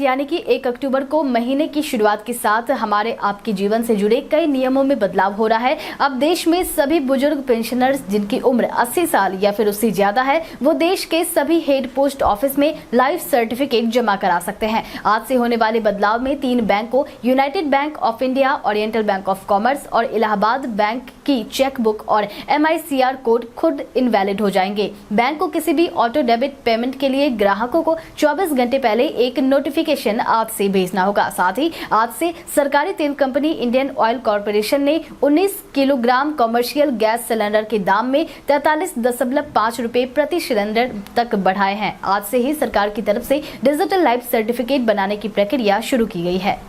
यानी कि 1 अक्टूबर को महीने की शुरुआत के साथ हमारे आपके जीवन से जुड़े कई नियमों में बदलाव हो रहा है। अब देश में सभी बुजुर्ग पेंशनर्स जिनकी उम्र 80 साल या फिर उससे ज्यादा है, वो देश के सभी हेड पोस्ट ऑफिस में लाइफ सर्टिफिकेट जमा करा सकते हैं। आज से होने वाले बदलाव में 3 बैंकों United bank of India, oriental bank of commerce और इलाहाबाद बैंक की चेकबुक और MICR कोड खुद इनवैलिड हो जाएंगे। बैंक को किसी भी ऑटो डेबिट पेमेंट के लिए ग्राहकों को 24 घंटे पहले एक नोटिफिकेशन आज से भेजना होगा। साथ ही आज से सरकारी तेल कंपनी इंडियन ऑयल कॉर्पोरेशन ने 19 किलोग्राम कमर्शियल गैस सिलेंडर के दाम में 43.5 रुपए प्रति सिलेंडर तक बढ़ाए हैं। आज से ही सरकार की तरफ से डिजिटल लाइफ सर्टिफिकेट बनाने की प्रक्रिया शुरू की गई है।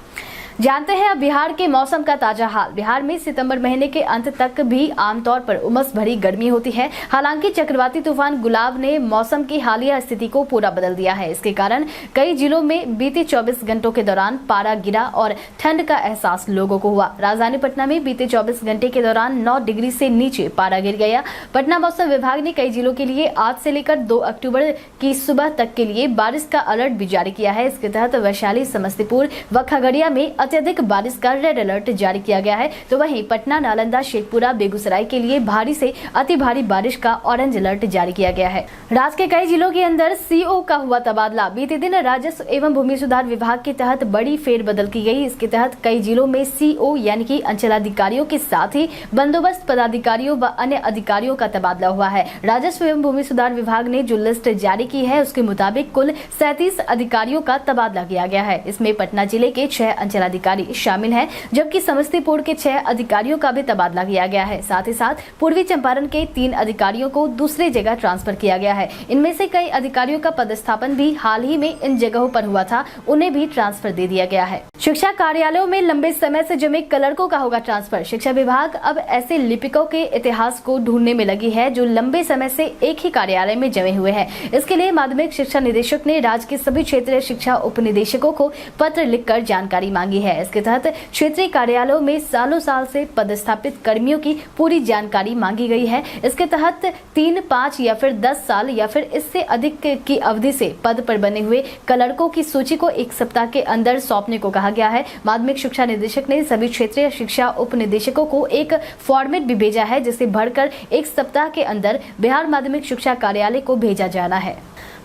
जानते हैं अब बिहार के मौसम का ताजा हाल। बिहार में सितंबर महीने के अंत तक भी आमतौर पर उमस भरी गर्मी होती है। हालांकि चक्रवाती तूफान गुलाब ने मौसम की हालिया स्थिति को पूरा बदल दिया है। इसके कारण कई जिलों में बीते 24 घंटों के दौरान पारा गिरा और ठंड का एहसास लोगों को हुआ। राजधानी पटना में बीते 24 घंटे के दौरान 9 डिग्री से नीचे पारा गिर गया। पटना मौसम विभाग ने कई जिलों के लिए आज से लेकर 2 अक्टूबर की सुबह तक के लिए बारिश का अलर्ट भी जारी किया है। इसके तहत वैशाली, समस्तीपुर व खगड़िया में अत्यधिक बारिश का रेड अलर्ट जारी किया गया है, तो वहीं पटना, नालंदा, शेखपुरा, बेगूसराय के लिए भारी से अति भारी बारिश का ऑरेंज अलर्ट जारी किया गया है। राज्य के कई जिलों के अंदर CO का हुआ तबादला। बीते दिन राजस्व एवं भूमि सुधार विभाग के तहत बड़ी फेरबदल की गई। इसके तहत कई जिलों में CO यानी कि अंचलाधिकारियों के साथ ही बंदोबस्त पदाधिकारियों व अन्य अधिकारियों का तबादला हुआ है। राजस्व एवं भूमि सुधार विभाग ने जो लिस्ट जारी की है उसके मुताबिक कुल 37 अधिकारियों का तबादला किया गया है। इसमें पटना जिले के 6 अंचलाधिकारी शामिल हैं, जबकि समस्तीपुर के 6 अधिकारियों का भी तबादला किया गया है। साथ ही साथ पूर्वी चंपारण के 3 अधिकारियों को दूसरी जगह ट्रांसफर किया गया है। इनमें से कई अधिकारियों का पदस्थापन भी हाल ही में इन जगहों पर हुआ था, उन्हें भी ट्रांसफर दे दिया गया है। शिक्षा कार्यालयों में लंबे समय से जमे क्लर्कों का होगा ट्रांसफर। शिक्षा विभाग अब ऐसे लिपिकों के इतिहास को ढूंढने में लगी है जो लंबे समय से एक ही कार्यालय में जमे हुए हैं। इसके लिए माध्यमिक शिक्षा निदेशक ने राज्य के सभी क्षेत्रीय शिक्षा उप निदेशकों को पत्र लिखकर जानकारी मांगी है। इसके तहत क्षेत्रीय कार्यालयों में सालों साल से पदस्थापित कर्मियों की पूरी जानकारी मांगी गई है। इसके तहत 3, 5 या फिर 10 साल या फिर इससे अधिक की अवधि से पद पर बने हुए क्लर्कों की सूची को 1 सप्ताह के अंदर सौंपने को कहा गया है। माध्यमिक शिक्षा निदेशक ने सभी क्षेत्रीय शिक्षा उप निदेशकों को एक फॉर्मेट भी भेजा है, जिसे भरकर 1 सप्ताह के अंदर बिहार माध्यमिक शिक्षा कार्यालय को भेजा जाना है।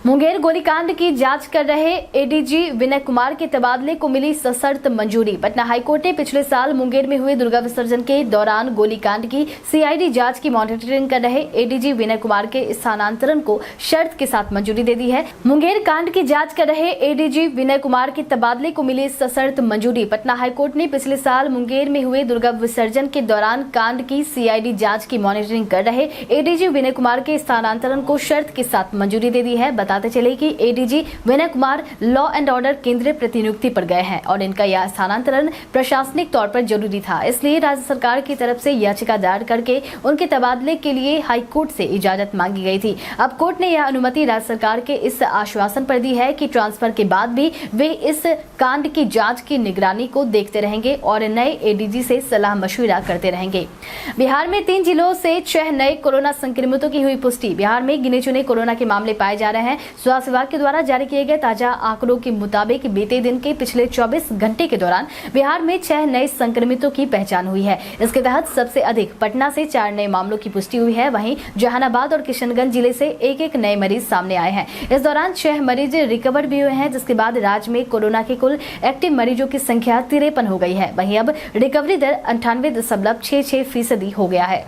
मुंगेर गोलीकांड की जांच कर रहे ADG विनय कुमार के तबादले को मिली सशर्त मंजूरी। पटना हाईकोर्ट ने पिछले साल मुंगेर में हुए दुर्गा विसर्जन के दौरान गोलीकांड की CID जांच की मॉनिटरिंग कर रहे ADG विनय कुमार के स्थानांतरण को शर्त के साथ मंजूरी दे दी है। मुंगेर कांड की जांच कर रहे ADG विनय कुमार के तबादले को मिली सशर्त मंजूरी। पटना हाईकोर्ट ने पिछले साल मुंगेर में हुए दुर्गा विसर्जन के दौरान कांड की CID जांच की मॉनिटरिंग कर रहे ADG विनय कुमार के स्थानांतरण को शर्त के साथ मंजूरी दे दी है। बताते चले कि ADG Vinay Kumar law and order केंद्रीय प्रतिनियुक्ति पर गए हैं और इनका यह स्थानांतरण प्रशासनिक तौर पर जरूरी था। इसलिए राज्य सरकार की तरफ से याचिका दायर करके उनके तबादले के लिए हाई कोर्ट से इजाजत मांगी गई थी। अब कोर्ट ने यह अनुमति राज्य सरकार के इस आश्वासन पर दी है कि ट्रांसफर के बाद भी वे इस कांड की जांच की निगरानी को देखते रहेंगे और नए ADG से सलाह मशविरा करते रहेंगे। बिहार में 3 जिलों से 6 नए कोरोना संक्रमितों की हुई पुष्टि। बिहार में गिने चुने कोरोना के मामले पाए जा रहे हैं। स्वास्थ्य विभाग के द्वारा जारी किए गए ताजा आंकड़ों के मुताबिक बीते दिन के पिछले 24 घंटे के दौरान बिहार में 6 नए संक्रमितों की पहचान हुई है। इसके तहत सबसे अधिक पटना से 4 नए मामलों की पुष्टि हुई है। वहीं जहानाबाद और किशनगंज जिले से एक नए मरीज सामने आए हैं। इस दौरान 6 मरीज रिकवर भी हुए हैं, जिसके बाद राज्य में कोरोना के कुल एक्टिव मरीजों की संख्या 53 हो गई है। वहीं अब रिकवरी दर 98.66% हो गया है।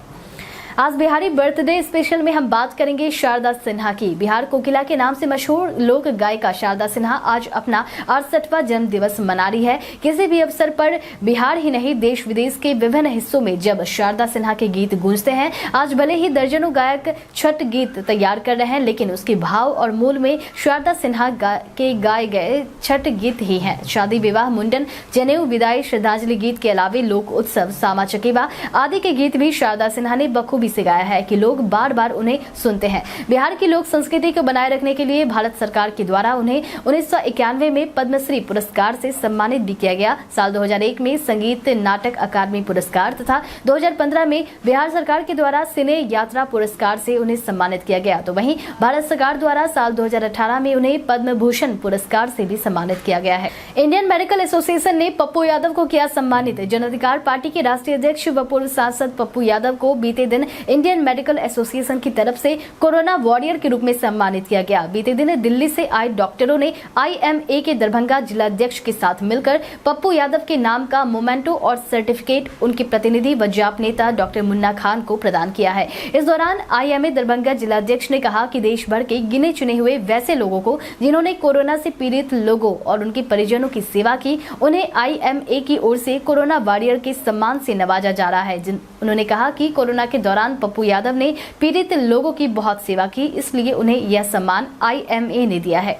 आज बिहारी बर्थडे स्पेशल में हम बात करेंगे शारदा सिन्हा की। बिहार कोकिला के नाम से मशहूर लोक गायिका शारदा सिन्हा आज अपना 68वां जन्म दिवस मना रही है। किसी भी अवसर पर बिहार ही नहीं देश विदेश के विभिन्न हिस्सों में जब शारदा सिन्हा के गीत गूंजते हैं, आज भले ही दर्जनों गायक छठ गीत तैयार कर रहे हैं, लेकिन उसके भाव और मूल में शारदा सिन्हा के गाए गए छठ गीत ही हैं। शादी, विवाह, मुंडन, जनेऊ, विदाई, श्रद्धांजलि गीत के अलावे लोक उत्सव, सामा चकेवा आदि के गीत भी शारदा सिन्हा ने बखूबी से गाया है कि लोग बार बार उन्हें सुनते हैं। बिहार की लोक संस्कृति को बनाए रखने के लिए भारत सरकार के द्वारा उन्हें 1991 में पद्मश्री पुरस्कार से सम्मानित भी किया गया। साल 2001 में संगीत नाटक अकादमी पुरस्कार तथा 2015 में बिहार सरकार के द्वारा सिने यात्रा पुरस्कार से उन्हें सम्मानित किया गया। तो वहीं भारत सरकार द्वारा साल 2018 में उन्हें पद्म भूषण पुरस्कार से भी सम्मानित किया गया है। इंडियन मेडिकल एसोसिएशन ने पप्पू यादव को किया सम्मानित। जन अधिकार पार्टी के राष्ट्रीय अध्यक्ष व पूर्व सांसद पप्पू यादव को बीते दिन इंडियन मेडिकल एसोसिएशन की तरफ से कोरोना वॉरियर के रूप में सम्मानित किया गया। बीते दिन दिल्ली से आए डॉक्टरों ने IMA के दरभंगा जिलाध्यक्ष के साथ मिलकर पप्पू यादव के नाम का मोमेंटो और सर्टिफिकेट उनके प्रतिनिधि व जाप नेता डॉक्टर मुन्ना खान को प्रदान किया है। इस दौरान IMA दरभंगा जिलाध्यक्ष ने कहा कि देश भर के गिने चुने हुए वैसे लोगों को जिन्होंने कोरोना से पीड़ित लोगों और उनके परिजनों की सेवा की, उन्हें IMA की ओर से कोरोना वॉरियर के सम्मान से नवाजा जा रहा है। उन्होंने कहा कि कोरोना के दौरान पप्पू यादव ने पीड़ित लोगों की बहुत सेवा की, इसलिए उन्हें यह सम्मान IMA ने दिया है।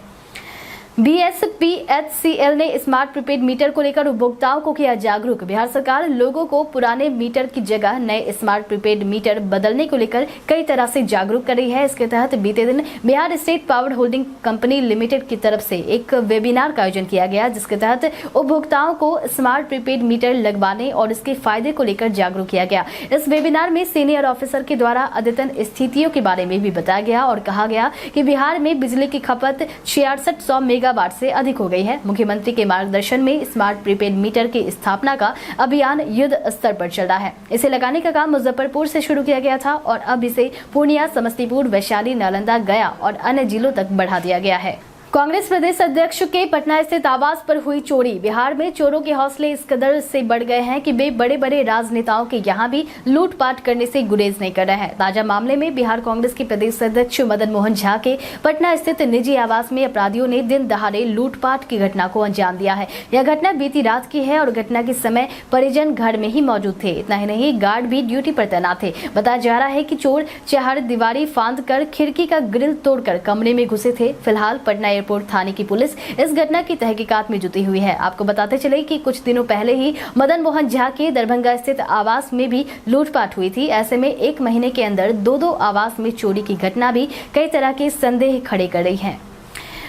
BSPHCL ने स्मार्ट प्रीपेड मीटर को लेकर उपभोक्ताओं को किया जागरूक। बिहार सरकार लोगों को पुराने मीटर की जगह नए स्मार्ट प्रीपेड मीटर बदलने को लेकर कई तरह से जागरूक कर रही है। इसके तहत बीते दिन Bihar state power holding company limited की तरफ से एक वेबिनार का आयोजन किया गया, जिसके तहत उपभोक्ताओं को स्मार्ट प्रीपेड मीटर लगवाने और इसके फायदे को लेकर जागरूक किया गया। इस वेबिनार में सीनियर ऑफिसर के द्वारा अद्यतन स्थितियों के बारे में भी बताया गया और कहा गया कि बिहार में बिजली की खपत 6600 मेगावाट से अधिक हो गई है। मुख्यमंत्री के मार्गदर्शन में स्मार्ट प्रीपेड मीटर की स्थापना का अभियान युद्ध स्तर पर चल रहा है। इसे लगाने का काम मुजफ्फरपुर से शुरू किया गया था और अब इसे पूर्णिया, समस्तीपुर, वैशाली, नालंदा, गया और अन्य जिलों तक बढ़ा दिया गया है। कांग्रेस प्रदेश अध्यक्ष के पटना स्थित आवास पर हुई चोरी। बिहार में चोरों के हौसले इस कदर से बढ़ गए हैं कि वे बड़े बड़े राजनेताओं के यहां भी लूटपाट करने से गुरेज नहीं कर रहे हैं। ताजा मामले में बिहार कांग्रेस के प्रदेश अध्यक्ष मदन मोहन झा के पटना स्थित निजी आवास में अपराधियों ने दिन दहाड़े लूटपाट की घटना को अंजाम दिया है। यह घटना बीती रात की है और घटना के समय परिजन घर में ही मौजूद थे। इतना ही नहीं, गार्ड भी ड्यूटी पर तैनात थे। बताया जा रहा है कि चोर चहर दीवारी फांद कर खिड़की का ग्रिल तोड़कर कमरे में घुसे थे। फिलहाल पटना एयरपोर्ट थाने की पुलिस इस घटना की तहकीकात में जुटी हुई है। आपको बताते चले कि कुछ दिनों पहले ही मदन मोहन झा के दरभंगा स्थित आवास में भी लूटपाट हुई थी। ऐसे में एक महीने के अंदर दो आवास में चोरी की घटना भी कई तरह के संदेह खड़े कर रही है।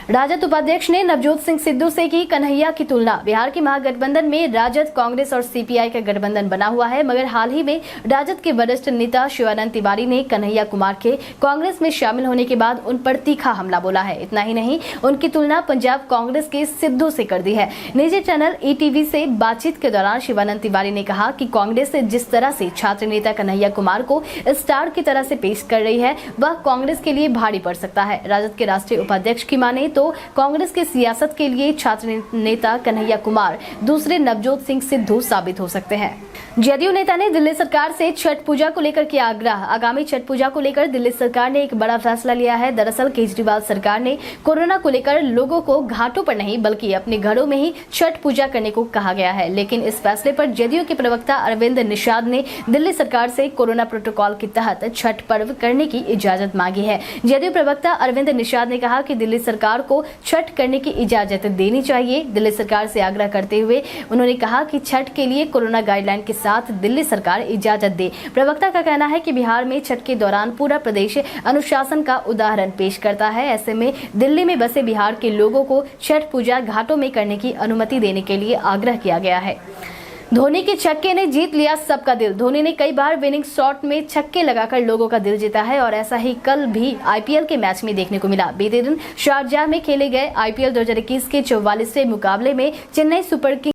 राजद उपाध्यक्ष ने नवजोत सिंह सिद्धू से की कन्हैया की तुलना। बिहार के महागठबंधन में राजद, कांग्रेस और CPI का गठबंधन बना हुआ है, मगर हाल ही में राजद के वरिष्ठ नेता शिवानंद तिवारी ने कन्हैया कुमार के कांग्रेस में शामिल होने के बाद उन पर तीखा हमला बोला है। इतना ही नहीं, उनकी तुलना पंजाब कांग्रेस के सिद्धू से कर दी है। निजी चैनल ETV से बातचीत के दौरान शिवानंद तिवारी ने कहा कि कांग्रेस जिस तरह से छात्र नेता कन्हैया कुमार को स्टार की तरह से पेश कर रही है, वह कांग्रेस के लिए भारी पड़ सकता है। राजद के राष्ट्रीय उपाध्यक्ष की माने तो कांग्रेस की सियासत के लिए छात्र नेता कन्हैया कुमार दूसरे नवजोत सिंह सिद्धू साबित हो सकते हैं। जदयू नेता ने दिल्ली सरकार से छठ पूजा को लेकर किया आग्रह। आगामी छठ पूजा को लेकर दिल्ली सरकार ने एक बड़ा फैसला लिया है। दरअसल केजरीवाल सरकार ने कोरोना को लेकर लोगों को घाटों पर नहीं बल्कि अपने घरों में ही छठ पूजा करने को कहा गया है, लेकिन इस फैसले पर जदयू के प्रवक्ता अरविंद निषाद ने दिल्ली सरकार से कोरोना प्रोटोकॉल के तहत छठ पर्व करने की इजाजत मांगी है। जदयू प्रवक्ता अरविंद निषाद ने कहा कि दिल्ली सरकार को छठ करने की इजाजत देनी चाहिए। दिल्ली सरकार से आग्रह करते हुए उन्होंने कहा कि छठ के लिए कोरोना गाइडलाइन के साथ दिल्ली सरकार इजाजत दे। प्रवक्ता का कहना है कि बिहार में छठ के दौरान पूरा प्रदेश अनुशासन का उदाहरण पेश करता है। ऐसे में दिल्ली में बसे बिहार के लोगों को छठ पूजा घाटों में करने की अनुमति देने के लिए आग्रह किया गया है। धोनी के छक्के ने जीत लिया सबका दिल। धोनी ने कई बार विनिंग शॉट में छक्के लगाकर लोगों का दिल जीता है और ऐसा ही कल भी IPL के मैच में देखने को मिला। बीते दिन शारजाह में खेले गए IPL 2021 के 44वें मुकाबले में चेन्नई सुपर किंग्स